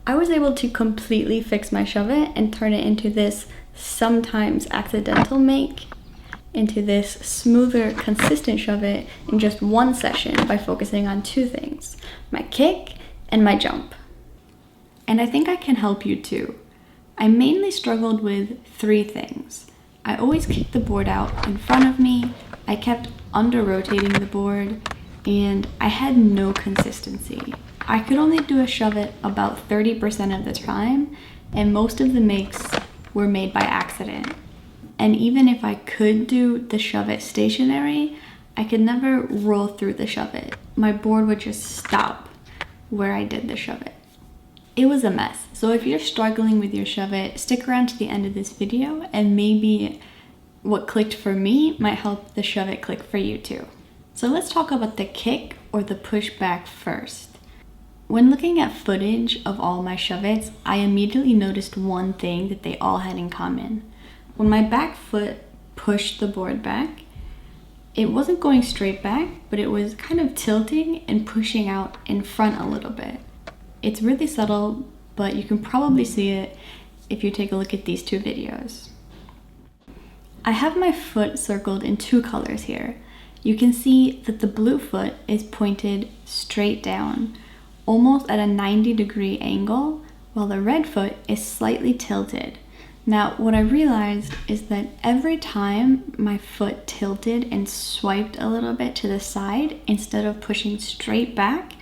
I was able to completely fix my shove-it and turn it into this sometimes accidental make into this smoother, consistent shove-it in just one session by focusing on two things, my kick and my jump. And I think I can help you too. I mainly struggled with three things. I always kicked the board out in front of me, I kept under-rotating the board, and I had no consistency. I could only do a shove-it about 30% of the time, and most of the makes were made by accident. And even if I could do the shove-it stationary, I could never roll through the shove-it. My board would just stop where I did the shove-it. It was a mess. So if you're struggling with your shove-it, stick around to the end of this video and maybe what clicked for me might help the shove-it click for you too. So let's talk about the kick or the push back first. When looking at footage of all my shove-its, I immediately noticed one thing that they all had in common. When my back foot pushed the board back, it wasn't going straight back, but it was kind of tilting and pushing out in front a little bit. It's really subtle, but you can probably see it if you take a look at these two videos. I have my foot circled in two colors here. You can see that the blue foot is pointed straight down, almost at a 90-degree angle, while the red foot is slightly tilted. Now, what I realized is that every time my foot tilted and swiped a little bit to the side, instead of pushing straight back,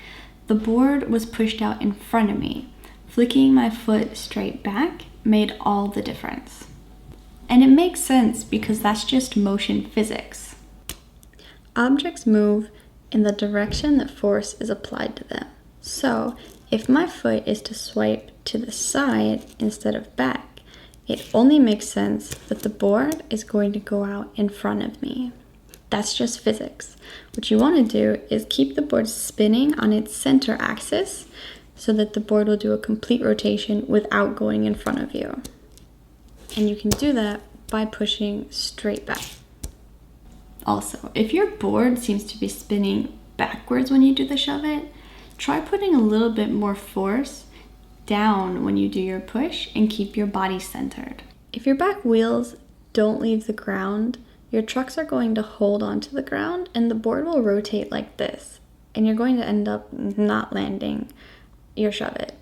the board was pushed out in front of me. Flicking my foot straight back made all the difference. And it makes sense because that's just motion physics. Objects move in the direction that force is applied to them. So, if my foot is to swipe to the side instead of back, it only makes sense that the board is going to go out in front of me. That's just physics. What you want to do is keep the board spinning on its center axis so that the board will do a complete rotation without going in front of you. And you can do that by pushing straight back. Also, if your board seems to be spinning backwards when you do the shove-it, try putting a little bit more force down when you do your push and keep your body centered. If your back wheels don't leave the ground, your trucks are going to hold onto the ground and the board will rotate like this, and you're going to end up not landing your shove-it.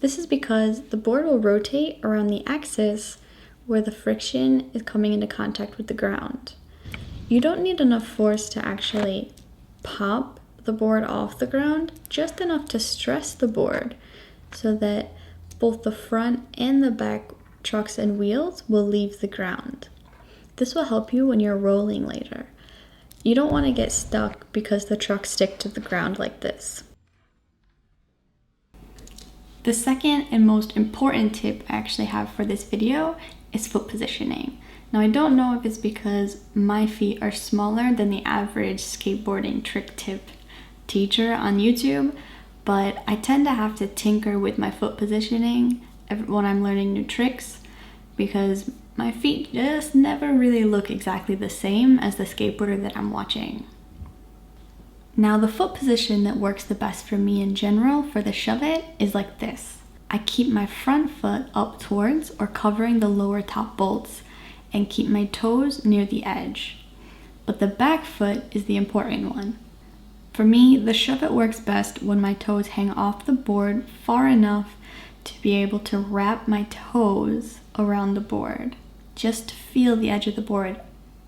This is because the board will rotate around the axis where the friction is coming into contact with the ground. You don't need enough force to actually pop the board off the ground, just enough to stress the board so that both the front and the back trucks and wheels will leave the ground. This will help you when you're rolling later. You don't want to get stuck because the trucks stick to the ground like this. The second and most important tip I actually have for this video is foot positioning. Now, I don't know if it's because my feet are smaller than the average skateboarding trick tip teacher on YouTube, but I tend to have to tinker with my foot positioning when I'm learning new tricks because my feet just never really look exactly the same as the skateboarder that I'm watching. Now, the foot position that works the best for me in general for the shove-it is like this. I keep my front foot up towards or covering the lower top bolts and keep my toes near the edge. But the back foot is the important one. For me, the shove-it works best when my toes hang off the board far enough to be able to wrap my toes around the board, just to feel the edge of the board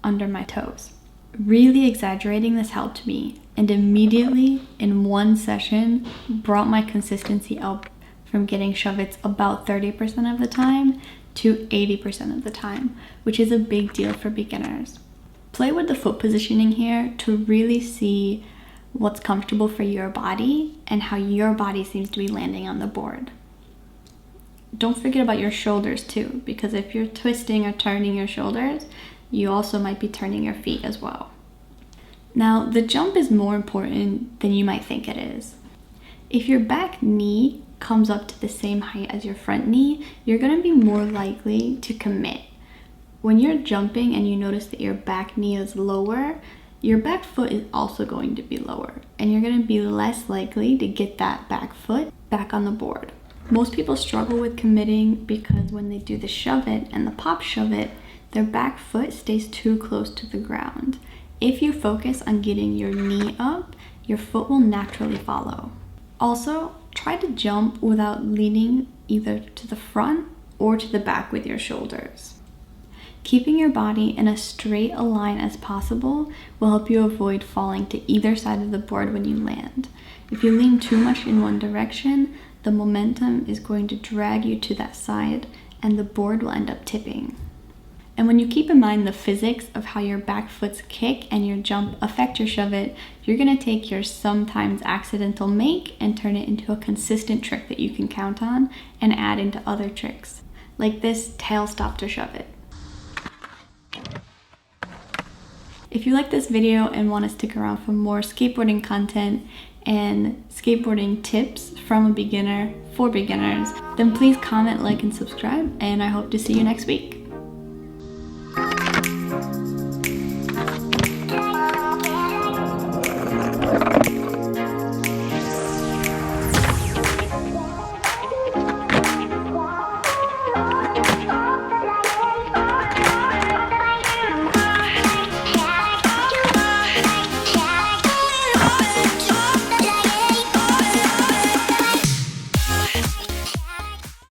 under my toes. Really exaggerating this helped me, and immediately in one session brought my consistency up from getting shove-its about 30% of the time to 80% of the time, which is a big deal for beginners. Play with the foot positioning here to really see what's comfortable for your body and how your body seems to be landing on the board. Don't forget about your shoulders too, because if you're twisting or turning your shoulders, you also might be turning your feet as well. Now, the jump is more important than you might think it is. If your back knee comes up to the same height as your front knee, you're going to be more likely to commit. When you're jumping and you notice that your back knee is lower, your back foot is also going to be lower, and you're going to be less likely to get that back foot back on the board. Most people struggle with committing because when they do the shove it and the pop shove it, their back foot stays too close to the ground. If you focus on getting your knee up, your foot will naturally follow. Also, try to jump without leaning either to the front or to the back with your shoulders. Keeping your body in as straight a line as possible will help you avoid falling to either side of the board when you land. If you lean too much in one direction, the momentum is going to drag you to that side and the board will end up tipping. And when you keep in mind the physics of how your back foot's kick and your jump affect your shove it, you're gonna take your sometimes accidental make and turn it into a consistent trick that you can count on and add into other tricks, like this tail stop to shove it. If you like this video and want to stick around for more skateboarding content and skateboarding tips from a beginner for beginners, then please comment, like, and subscribe, and I hope to see you next week.